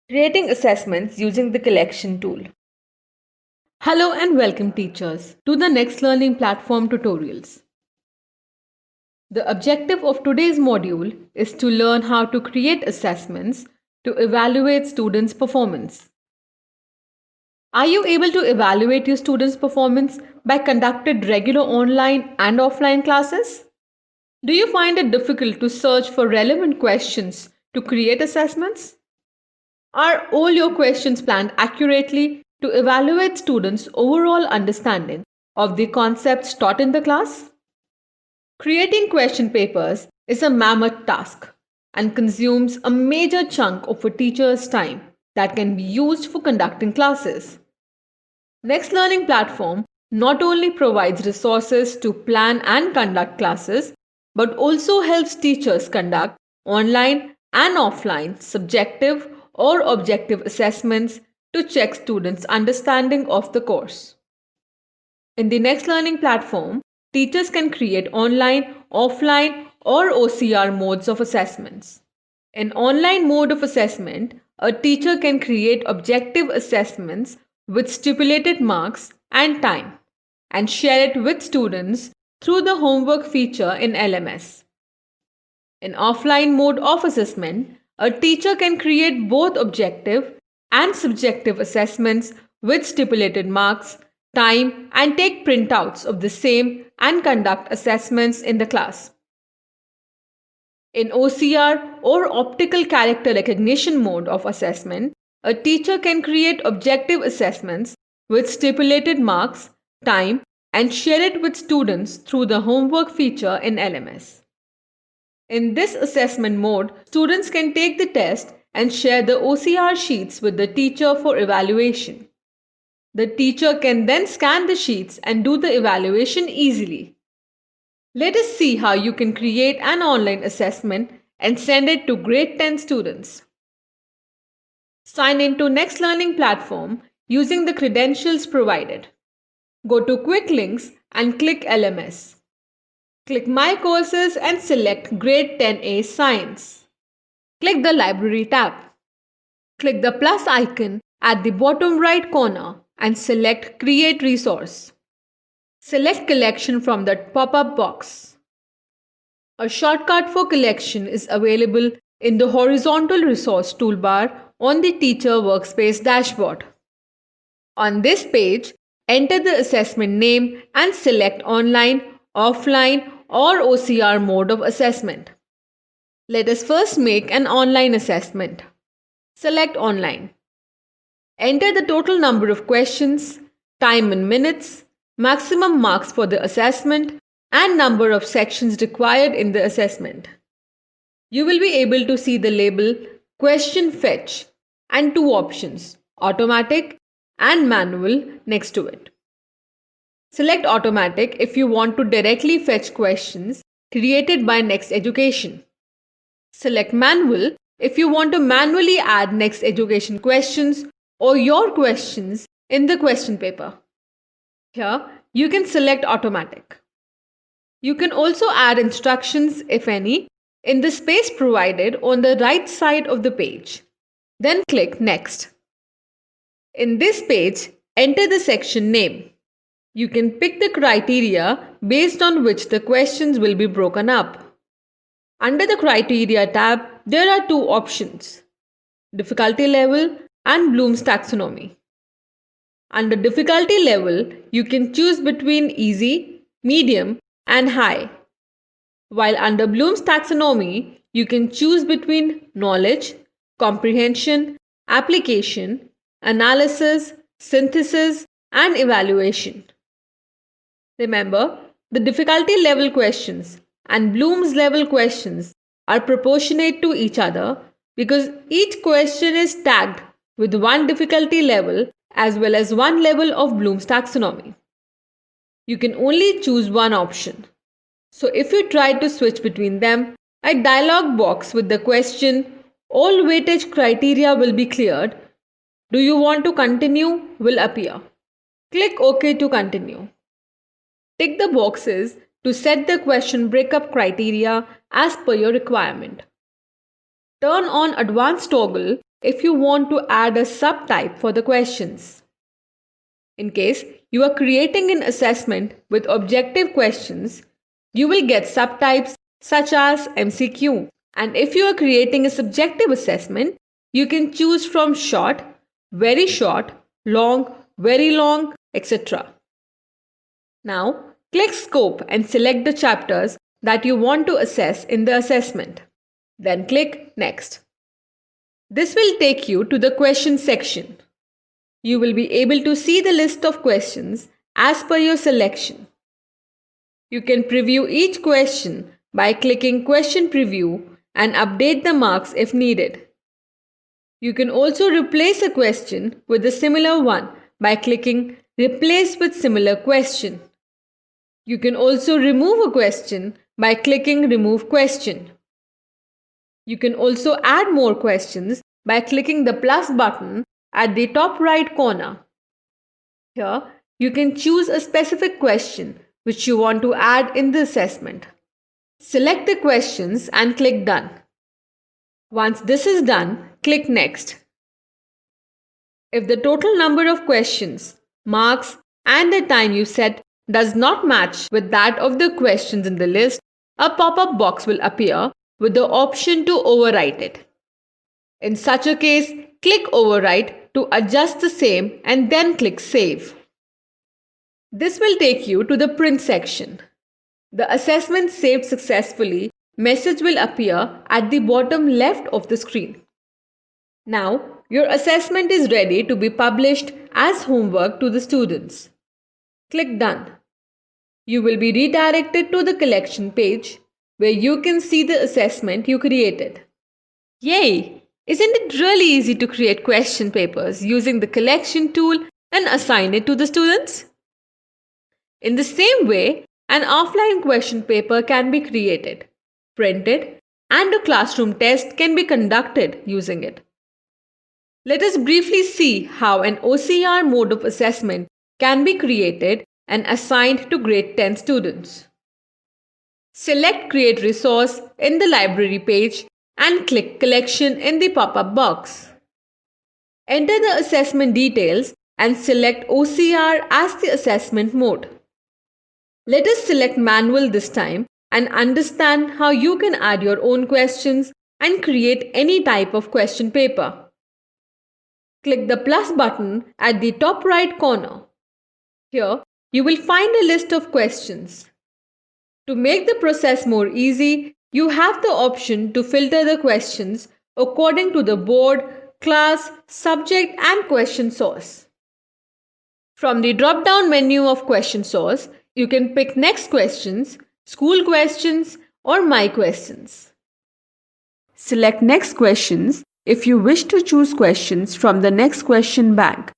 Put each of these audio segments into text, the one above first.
Creating assessments using the collection tool. Hello and welcome teachers to the Next Learning Platform tutorials. The objective of today's module is to learn how to create assessments to evaluate students' performance. Are you able to evaluate your students' performance by conducting regular online and offline classes? Do you find it difficult to search for relevant questions to create assessments? Are all your questions planned accurately to evaluate students' overall understanding of the concepts taught in the class? Creating question papers is a mammoth task and consumes a major chunk of a teacher's time that can be used for conducting classes. Next Learning Platform not only provides resources to plan and conduct classes, but also helps teachers conduct online and offline subjective or objective assessments to check students' understanding of the course. In the Next Learning Platform, teachers can create online, offline, or OCR modes of assessments. In online mode of assessment, a teacher can create objective assessments with stipulated marks and time and share it with students through the homework feature in LMS. In offline mode of assessment, a teacher can create both objective and subjective assessments with stipulated marks, time, and take printouts of the same and conduct assessments in the class. In OCR or optical character recognition mode of assessment, a teacher can create objective assessments with stipulated marks, time, and share it with students through the homework feature in LMS. In this assessment mode, students can take the test and share the OCR sheets with the teacher for evaluation. The teacher can then scan the sheets and do the evaluation easily. Let us see how you can create an online assessment and send it to grade 10 students. Sign into Next Learning Platform using the credentials provided. Go to Quick Links and click LMS. Click My Courses and select Grade 10A Science. Click the Library tab. Click the plus icon at the bottom right corner and select Create Resource. Select Collection from the pop-up box. A shortcut for collection is available in the horizontal resource toolbar on the Teacher Workspace dashboard. On this page, enter the assessment name and select online, offline, or OCR mode of assessment. Let us first make an online assessment. Select online. Enter the total number of questions, time in minutes, maximum marks for the assessment, and number of sections required in the assessment. You will be able to see the label Question Fetch and two options, Automatic and Manual, next to it. Select Automatic if you want to directly fetch questions created by Next Education. Select Manual if you want to manually add Next Education questions or your questions in the question paper. Here, you can select Automatic. You can also add instructions, if any, in the space provided on the right side of the page. Then click Next. In this page, enter the section name. You can pick the criteria based on which the questions will be broken up. Under the Criteria tab, there are two options, Difficulty Level and Bloom's Taxonomy. Under Difficulty Level, you can choose between Easy, Medium, and High. While under Bloom's Taxonomy, you can choose between Knowledge, Comprehension, Application, Analysis, Synthesis, and Evaluation. Remember, the difficulty level questions and Bloom's level questions are proportionate to each other because each question is tagged with one difficulty level as well as one level of Bloom's taxonomy. You can only choose one option. So if you try to switch between them, a dialog box with the question "All weightage criteria will be cleared. Do you want to continue?" will appear. Click OK to continue. Tick the boxes to set the question breakup criteria as per your requirement. Turn on Advanced toggle if you want to add a subtype for the questions. In case you are creating an assessment with objective questions, you will get subtypes such as MCQ. And if you are creating a subjective assessment, you can choose from short, long, very long, etc. Now, click Scope and select the chapters that you want to assess in the assessment. Then click Next. This will take you to the question section. You will be able to see the list of questions as per your selection. You can preview each question by clicking Question Preview and update the marks if needed. You can also replace a question with a similar one by clicking Replace with Similar Question. You can also remove a question by clicking Remove Question. You can also add more questions by clicking the plus button at the top right corner. Here, you can choose a specific question which you want to add in the assessment. Select the questions and click Done. Once this is done, click Next. If the total number of questions, marks, and the time you set does not match with that of the questions in the list, a pop-up box will appear with the option to overwrite it. In such a case, click Overwrite to adjust the same and then click Save. This will take you to the print section. The assessment saved successfully message will appear at the bottom left of the screen. Now, your assessment is ready to be published as homework to the students. Click Done. You will be redirected to the collection page where you can see the assessment you created. Yay! Isn't it really easy to create question papers using the collection tool and assign it to the students? In the same way, an offline question paper can be created, printed, and a classroom test can be conducted using it. Let us briefly see how an OCR mode of assessment can be created and assigned to grade 10 students. Select Create Resource in the library page and click Collection in the pop-up box. Enter the assessment details and select OCR as the assessment mode. Let us select Manual this time and understand how you can add your own questions and create any type of question paper. Click the plus button at the top right corner. Here, you will find a list of questions. To make the process more easy, you have the option to filter the questions according to the board, class, subject, and question source. From the drop-down menu of question source, you can pick Next Questions, School Questions, or My Questions. Select Next Questions if you wish to choose questions from the Next Question bank,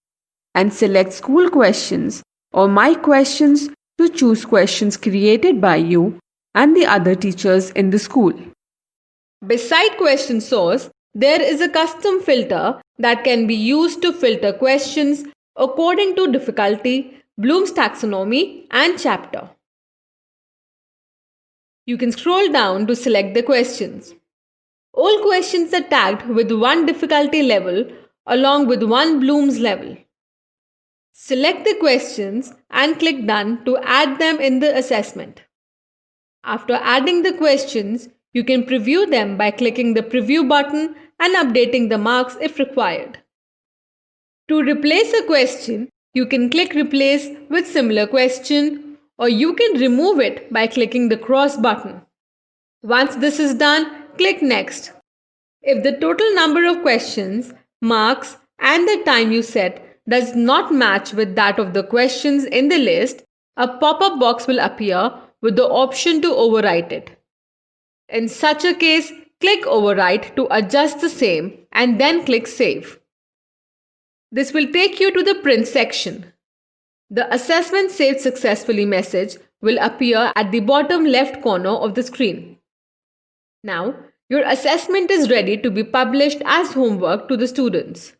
and select School Questions or My Questions to choose questions created by you and the other teachers in the school. Beside Question Source, there is a custom filter that can be used to filter questions according to difficulty, Bloom's taxonomy, and chapter. You can scroll down to select the questions. All questions are tagged with one difficulty level along with one Bloom's level. Select the questions and click Done to add them in the assessment. After adding the questions, you can preview them by clicking the Preview button and updating the marks if required. To replace a question, you can click Replace with Similar Question, or you can remove it by clicking the cross button. Once this is done, click Next. If the total number of questions, marks, and the time you set does not match with that of the questions in the list, a pop-up box will appear with the option to overwrite it. In such a case, click Overwrite to adjust the same and then click Save. This will take you to the print section. The Assessment Saved Successfully message will appear at the bottom left corner of the screen. Now, your assessment is ready to be published as homework to the students.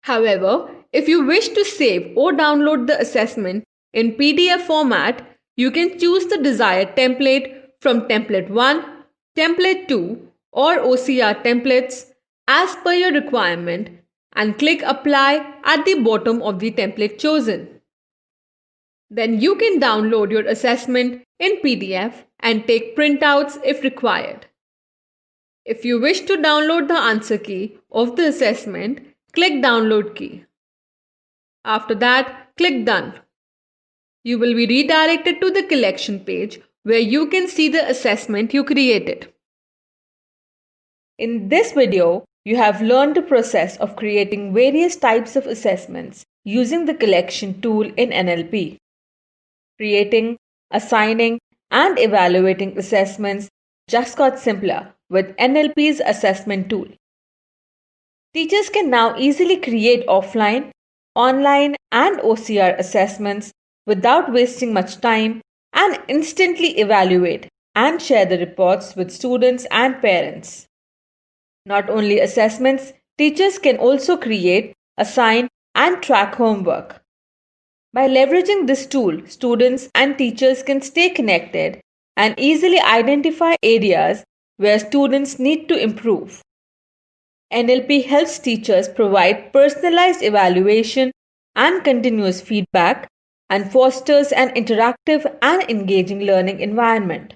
However, if you wish to save or download the assessment in PDF format, you can choose the desired template from Template 1, Template 2, or OCR templates as per your requirement and click Apply at the bottom of the template chosen. Then you can download your assessment in PDF and take printouts if required. If you wish to download the answer key of the assessment, click Download key. After that, click Done. You will be redirected to the collection page where you can see the assessment you created. In this video, you have learned the process of creating various types of assessments using the collection tool in NLP. Creating, assigning, and evaluating assessments just got simpler with NLP's assessment tool. Teachers can now easily create offline, online, and OCR assessments without wasting much time and instantly evaluate and share the reports with students and parents. Not only assessments, teachers can also create, assign, and track homework. By leveraging this tool, students and teachers can stay connected and easily identify areas where students need to improve. NLP helps teachers provide personalized evaluation and continuous feedback and fosters an interactive and engaging learning environment.